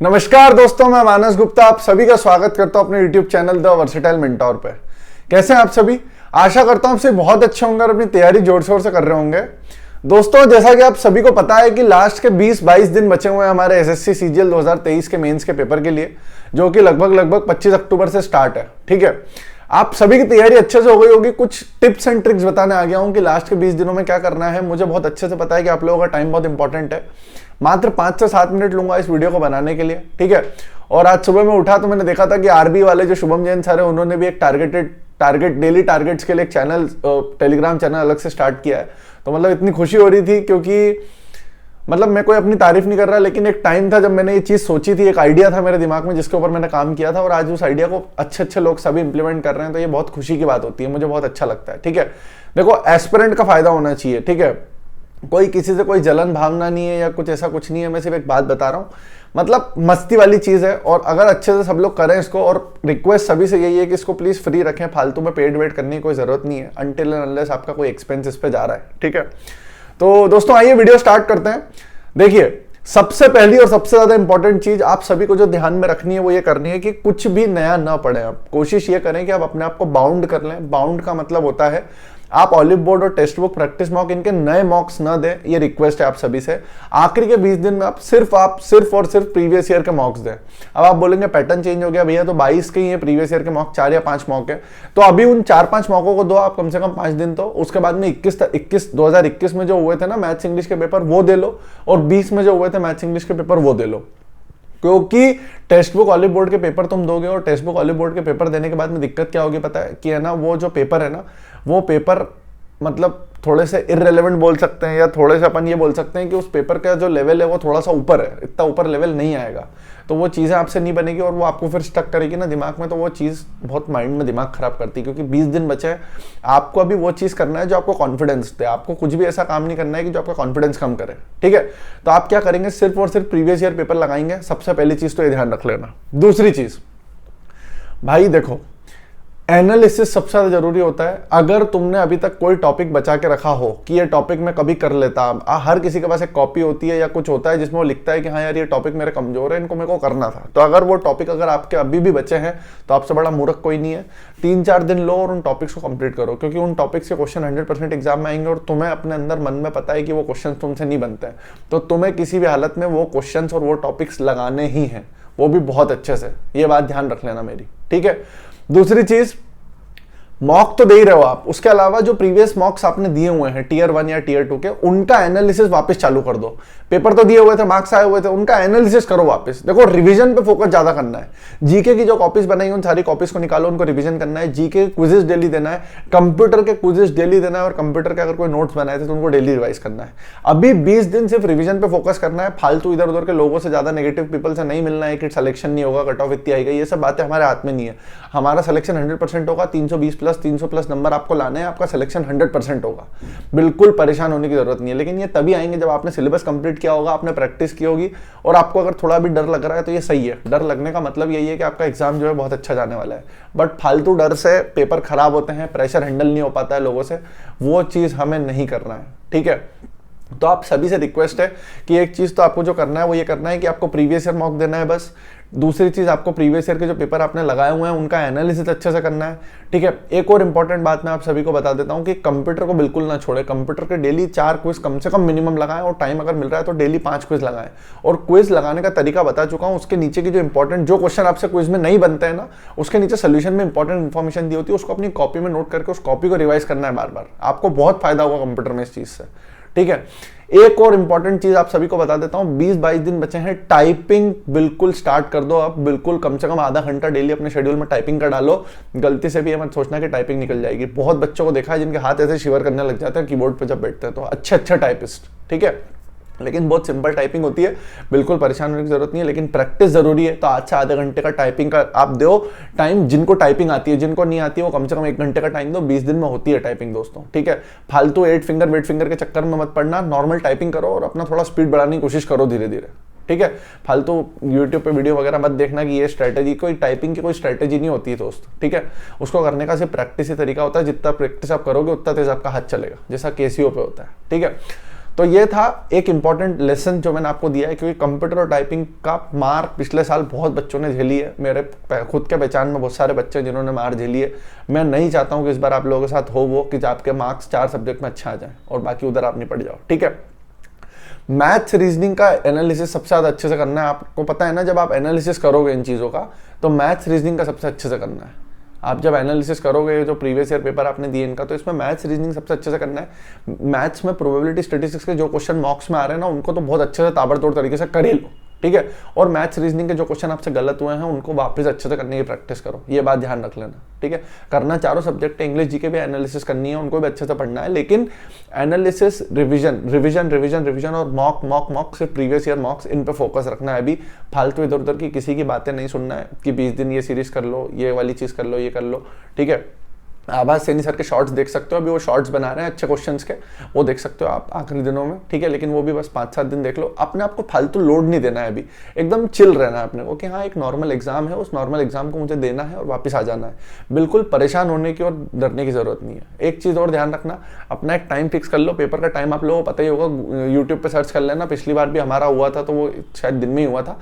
नमस्कार दोस्तों, मैं मानस गुप्ता आप सभी का स्वागत करता हूं अपने YouTube channel the versatile mentor पे। कैसे हैं आप सभी? आशा करता हूं आप सभी बहुत अच्छे होंगे और अपनी तैयारी जोर शोर से कर रहे होंगे। दोस्तों, जैसा कि आप सभी को पता है कि लास्ट के 20-22 दिन बचे हुए हैं हमारे एसएससी सीजीएल 2023 के मेंस के पेपर के लिए, जो कि लगभग 25 अक्टूबर से स्टार्ट है। ठीक है, आप सभी की तैयारी अच्छे से हो गई होगी। कुछ टिप्स एंड ट्रिक्स बताने आ गया हूं कि लास्ट के 20 दिनों में क्या करना है। मुझे बहुत अच्छे से पता है कि आप लोगों का टाइम बहुत इंपॉर्टेंट है। मात्र 5 से 7 मिनट लूंगा इस वीडियो को बनाने के लिए। ठीक है, और आज सुबह में उठा तो मैंने देखा था कि आरबी वाले जो शुभम जैन सर है, उन्होंने भी एक डेली टारगेट्स के लिए एक चैनल, टेलीग्राम चैनल अलग से स्टार्ट किया है। तो मतलब इतनी खुशी हो रही थी, क्योंकि मतलब मैं कोई अपनी तारीफ नहीं कर रहा, लेकिन एक टाइम था जब मैंने ये चीज सोची थी, एक आइडिया था मेरे दिमाग में जिसके ऊपर मैंने काम किया था, और आज उस आइडिया को अच्छे लोग सभी इंप्लीमेंट कर रहे हैं। तो ये बहुत खुशी की बात होती है, मुझे बहुत अच्छा लगता है। ठीक है, देखो, एस्पिरेंट का फायदा होना चाहिए। ठीक है, कोई किसी से कोई जलन भावना नहीं है या कुछ ऐसा कुछ नहीं है। मैं सिर्फ एक बात बता रहा हूँ, मतलब मस्ती वाली चीज है, और अगर अच्छे से सब लोग करें इसको, और रिक्वेस्ट सभी से यही है कि इसको प्लीज फ्री रखें, फालतू में पेड वेट करने की कोई जरूरत नहीं है अनटिल एंड अनलेस आपका कोई एक्सपेंस इस पे जा रहा है। ठीक है, तो दोस्तों आइए वीडियो स्टार्ट करते हैं। देखिए, सबसे पहली और सबसे ज्यादा इंपॉर्टेंट चीज आप सभी को जो ध्यान में रखनी है वो ये करनी है कि कुछ भी नया ना पढ़ें। आप कोशिश ये करें कि आप अपने आप को बाउंड कर लें। बाउंड का मतलब होता है आप ऑलिव बोर्ड और टेक्स्ट बुक, प्रैक्टिस मॉक, इनके नए मॉक्स ना दें। ये रिक्वेस्ट है आप सभी से। आखिरी के 20 दिन में आप सिर्फ और सिर्फ प्रीवियस ईयर के मॉक्स दें। अब आप बोलेंगे पैटर्न चेंज हो गया भैया, तो 22 के ही है प्रीवियस ईयर के मॉक, 4 या 5 मॉक है, तो अभी उन 4-5 मॉकों को दो आप कम से कम 5 दिन। तो उसके बाद में 2021 में जो हुए थे ना मैथ्स इंग्लिश के पेपर, वो दे लो, और 20 में जो हुए थे मैथ्स इंग्लिश के पेपर, वो दे लो। क्योंकि टेक्स्ट बुक ऑलिव बोर्ड के पेपर तुम दोगे, और टेक्स्ट बुक ऑलिव बोर्ड के पेपर देने के बाद में दिक्कत क्या होगी पता है? कि है ना, वो जो पेपर है ना, वो पेपर मतलब थोड़े से इररेलेवेंट बोल सकते हैं, या थोड़े से अपन ये बोल सकते हैं कि उस पेपर का जो लेवल है वो थोड़ा सा ऊपर है, इतना ऊपर लेवल नहीं आएगा। तो वो चीज़ें आपसे नहीं बनेगी और वो आपको फिर स्टक करेगी ना दिमाग में, तो वो चीज़ बहुत माइंड में दिमाग खराब करती है। क्योंकि 20 दिन बचे हैं, आपको अभी वो चीज़ करना है जो आपको कॉन्फिडेंस दे। आपको कुछ भी ऐसा काम नहीं करना है कि जो आपका कॉन्फिडेंस कम करे। ठीक है, तो आप क्या करेंगे? सिर्फ और सिर्फ प्रीवियस ईयर पेपर लगाएंगे। सबसे पहली चीज़ तो ये ध्यान रख लेना। दूसरी चीज़, भाई देखो, एनालिसिस सबसे ज्यादा जरूरी होता है। अगर तुमने अभी तक कोई टॉपिक बचा के रखा हो कि ये टॉपिक मैं कभी कर लेता, हर किसी के पास एक कॉपी होती है या कुछ होता है जिसमें वो लिखता है कि हाँ यार ये टॉपिक मेरे कमजोर है, इनको मेरे को करना था। तो अगर वो टॉपिक अगर आपके अभी भी बचे हैं तो आपसे बड़ा मूर्ख कोई नहीं है। 3-4 दिन लो और उन टॉपिक्स को कंप्लीट करो, क्योंकि उन टॉपिक्स के क्वेश्चन 100% एग्जाम में आएंगे, और तुम्हें अपने अंदर मन में पता है कि वो क्वेश्चन तुमसे नहीं बनते हैं। तो तुम्हें किसी भी हालत में वो क्वेश्चन और वो टॉपिक्स लगाने ही हैं, वो भी बहुत अच्छे से। ये बात ध्यान रख लेना मेरी। ठीक है, दूसरी चीज, मॉक तो दे ही रहे हो आप, उसके अलावा जो प्रीवियस मॉक्स आपने दिए हुए हैं टीयर 1 या टीयर 2 के, उनका एनालिसिस वापस चालू कर दो। पेपर तो दिए हुए थे, मार्क्स आए हुए थे, उनका एनालिसिस करो वापस। देखो, रिवीजन पे फोकस ज्यादा करना है। जीके की जो कॉपीज बनाई उन सारी कॉपीज को निकालो, उनको रिवीजन करना है। जीके क्विजेस डेली देना है, कंप्यूटर के क्विजेस डेली देना है, और कंप्यूटर के अगर कोई नोट्स बनाए थे तो उनको डेली रिवाइज करना है। अभी 20 दिन सिर्फ रिवीजन पे फोकस करना है। फालतू इधर उधर के लोगों से, ज्यादा नेगेटिव पीपल से नहीं मिलना है कि सिलेक्शन नहीं होगा, कट ऑफ इतनी आएगा, ये सब बातें हमारे हाथ में नहीं है। हमारा सिलेक्शन 100% होगा। 320+, नंबर आपको लाने हैं, आपका सिलेक्शन 100% होगा। बिल्कुल परेशान होने की जरूरत नहीं है। लेकिन ये तभी आएंगे जब आपने सिलेबस कंप्लीट किया होगा, आपने प्रैक्टिस की होगी, और आपको अगर थोड़ा भी डर लग रहा है तो ये सही है। डर लगने का मतलब यही है कि आपका एग्जाम जो है बहुत अच्छा जाने वाला है। बट फालतू डर से पेपर खराब होते हैं, प्रेशर हैंडल नहीं हो पाता है लोगों से, वो चीज हमें नहीं करना है। ठीक है, तो आप सभी से रिक्वेस्ट है कि एक चीज तो आपको जो करना है वो ये करना है कि आपको प्रीवियस ईयर मॉक देना है बस। दूसरी चीज, आपको प्रीवियस ईयर के जो पेपर आपने लगाए हुए हैं उनका एनालिसिस अच्छे से करना है। ठीक है, एक और इंपॉर्टेंट बात मैं आप सभी को बता देता हूं कि कंप्यूटर को बिल्कुल ना छोड़े। कंप्यूटर के डेली 4 क्विज कम से कम मिनिमम लगाएं, और टाइम अगर मिल रहा है तो डेली 5 क्विज लगाएं। और क्विज लगाने का तरीका बता चुका हूं, उसके नीचे की जो इंपॉर्टेंट जो क्वेश्चन आपसे क्विज में नहीं बनते हैं ना, उसके नीचे सोल्यूशन में इंपॉर्टेंट इन्फॉर्मेशन दी होती है, उसको अपनी कॉपी में नोट करके उस कॉपी को रिवाइज करना है बार बार। आपको बहुत फायदा होगा कंप्यूटर में इस चीज से। ठीक है, एक और इंपॉर्टेंट चीज आप सभी को बता देता हूं, 20-22 दिन बचे हैं। टाइपिंग बिल्कुल स्टार्ट कर दो आप, बिल्कुल कम से कम आधा घंटा डेली अपने शेड्यूल में टाइपिंग का डालो। गलती से भी ये मत सोचना कि टाइपिंग निकल जाएगी। बहुत बच्चों को देखा है जिनके हाथ ऐसे शिवर करने लग जाते हैं कीबोर्ड पे जब बैठते हैं, तो अच्छे टाइपिस्ट। ठीक है, लेकिन बहुत सिंपल टाइपिंग होती है, बिल्कुल परेशान होने की जरूरत नहीं है, लेकिन प्रैक्टिस जरूरी है। तो आज से आधे घंटे का टाइपिंग का आप दो टाइम। जिनको टाइपिंग आती है, जिनको नहीं आती है, वो कम से कम 1 घंटे का टाइम दो। 20 दिन में होती है टाइपिंग दोस्तों। ठीक है, फालतू 8 फिंगर वेट फिंगर के चक्कर में मत पड़ना। नॉर्मल टाइपिंग करो और अपना थोड़ा स्पीड बढ़ाने की कोशिश करो धीरे धीरे। ठीक है, फालतू यूट्यूब पे वीडियो वगैरह मत देखना कि ये स्ट्रैटेजी, कोई टाइपिंग की कोई स्ट्रैटेजी नहीं होती है दोस्त। ठीक है, उसको करने का सिर्फ प्रैक्टिस ही तरीका होता है। जितना प्रैक्टिस आप करोगे उतना तेज आपका हाथ चलेगा, जैसा केसीओ पे होता है। ठीक है, तो ये था एक इंपॉर्टेंट लेसन जो मैंने आपको दिया है, क्योंकि कंप्यूटर और टाइपिंग का मार पिछले साल बहुत बच्चों ने झेली है। मेरे खुद के पहचान में बहुत सारे बच्चे जिन्होंने मार झेली है। मैं नहीं चाहता हूँ कि इस बार आप लोगों के साथ हो वो कि आपके मार्क्स 4 सब्जेक्ट में अच्छा आ जाए और बाकी उधर आप नहीं पड़ जाओ, ठीक है। मैथ्स रीजनिंग का एनालिसिस सबसे ज़्यादा अच्छे से करना है। आपको पता है ना, जब आप एनालिसिस करोगे इन चीज़ों का, तो मैथ्स रीजनिंग का सबसे अच्छे से करना है। आप जब एनालिसिस करोगे जो प्रीवियस ईयर पेपर आपने दिए इनका, तो इसमें मैथ्स रीजनिंग सबसे अच्छे से करना है। मैथ्स में प्रोबेबिलिटी स्टैटिस्टिक्स के जो क्वेश्चन मॉक्स में आ रहे हैं ना, उनको तो बहुत अच्छे से ताबड़तोड़ तरीके से कर ही लो, ठीक है। और मैथ्स रीजनिंग के जो क्वेश्चन आपसे गलत हुए हैं उनको वापस अच्छे से करने की प्रैक्टिस करो, ये बात ध्यान रख लेना, ठीक है। करना चारों सब्जेक्ट है, इंग्लिश जीके भी एनालिसिस करनी है, उनको भी अच्छे से पढ़ना है, लेकिन analysis, revision revision revision revision और मॉक मॉक मॉक सिर्फ प्रीवियस ईयर मॉक्स, इन पे फोकस रखना है। अभी फालतू इधर उधर की किसी की बातें नहीं सुनना है कि 20 दिन ये सीरीज कर लो, ये वाली चीज़ कर लो, ये कर लो, ठीक है। आभास सैनी सर के शॉर्ट्स देख सकते हो, अभी वो शॉर्ट्स बना रहे हैं अच्छे क्वेश्चंस के, वो देख सकते हो आप आखिरी दिनों में, ठीक है। लेकिन वो भी बस 5-7 दिन देख लो। अपने आपको फालतू लोड नहीं देना है, अभी एकदम चिल रहना है अपने को कि हाँ एक नॉर्मल एग्जाम है, उस नॉर्मल एग्जाम को मुझे देना है और वापस आ जाना है। बिल्कुल परेशान होने की और डरने की जरूरत नहीं है। एक चीज़ और ध्यान रखना, अपना एक टाइम फिक्स कर लो। पेपर का टाइम आप लोगों को पता ही होगा, यूट्यूब पर सर्च कर लेना। पिछली बार भी हमारा हुआ था तो वो शायद दिन में ही हुआ था।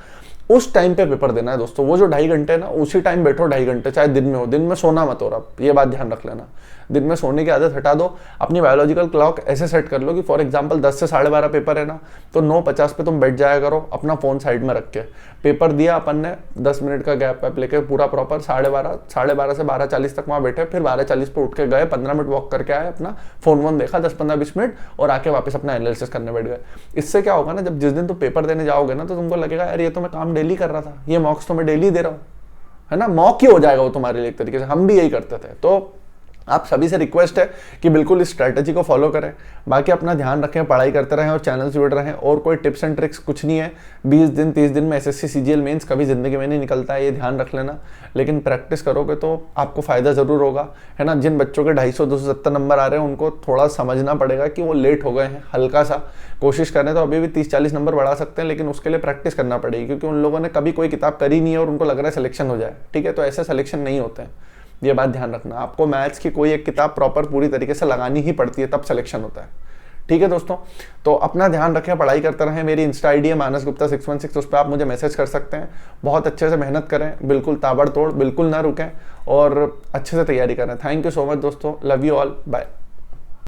उस टाइम पे पेपर देना है दोस्तों। वो जो 2.5 घंटे है ना, उसी टाइम बैठो 2.5 घंटे, चाहे दिन में हो। दिन में सोना मत हो रहा, ये बात ध्यान रख लेना। दिन में सोने की आदत हटा दो। अपनी बायोलॉजिकल क्लॉक ऐसे सेट कर लो कि फॉर एग्जांपल 10 से 12:30 पेपर है ना, तो 9:50 पे तुम बैठ जाया करो, अपना फोन साइड में रख के। पेपर दिया अपन ने, 10 मिनट का गैप वैप लेके पूरा प्रॉपर 12:30 से 12:40 तक वहाँ बैठे, फिर 12:40 पे उठ के गए, 15 मिनट वॉक करके आए, अपना फोन वोन देखा 10-15-20 मिनट और आके वापस अपना एनालिसिस करने बैठ गए। इससे क्या होगा ना, जब जिस दिन तुम पेपर देने जाओगे ना, तो तुमको लगेगा यार ये तो मैं काम डेली कर रहा था, ये मॉक्स तो मैं डेली दे रहा हूँ, है ना। मॉक ही हो जाएगा वो तुम्हारे लिए एक तरीके से। हम भी यही करते थे। तो आप सभी से रिक्वेस्ट है कि बिल्कुल इस स्ट्रैटेजी को फॉलो करें। बाकी अपना ध्यान रखें, पढ़ाई करते रहें और चैनल से जुड़े रहें। और कोई टिप्स एंड ट्रिक्स कुछ नहीं है। 20 दिन 30 दिन में एसएससी सीजीएल मेंस कभी जिंदगी में नहीं निकलता है, ये ध्यान रख लेना। लेकिन प्रैक्टिस करोगे तो आपको फायदा जरूर होगा, है ना। जिन बच्चों के 250-270 नंबर आ रहे हैं उनको थोड़ा समझना पड़ेगा कि वो लेट हो गए हैं, हल्का सा कोशिश करें तो अभी भी 30-40 नंबर बढ़ा सकते हैं, लेकिन उसके लिए प्रैक्टिस करना पड़ेगी, क्योंकि उन लोगों ने कभी कोई किताब करी नहीं है और उनको लग रहा है सिलेक्शन हो जाए, ठीक है। तो ऐसे सिलेक्शन नहीं होते हैं, ये बात ध्यान रखना। आपको मैथ्स की कोई एक किताब प्रॉपर पूरी तरीके से लगानी ही पड़ती है, तब सिलेक्शन होता है, ठीक है दोस्तों। तो अपना ध्यान रखें, पढ़ाई करते रहें। मेरी इंस्टा आईडी है मानस गुप्ता 616, उस पर आप मुझे मैसेज कर सकते हैं। बहुत अच्छे से मेहनत करें, बिल्कुल ताबड़तोड़, बिल्कुल ना रुकें और अच्छे से तैयारी करें। थैंक यू सो मच दोस्तों, लव यू ऑल, बाय।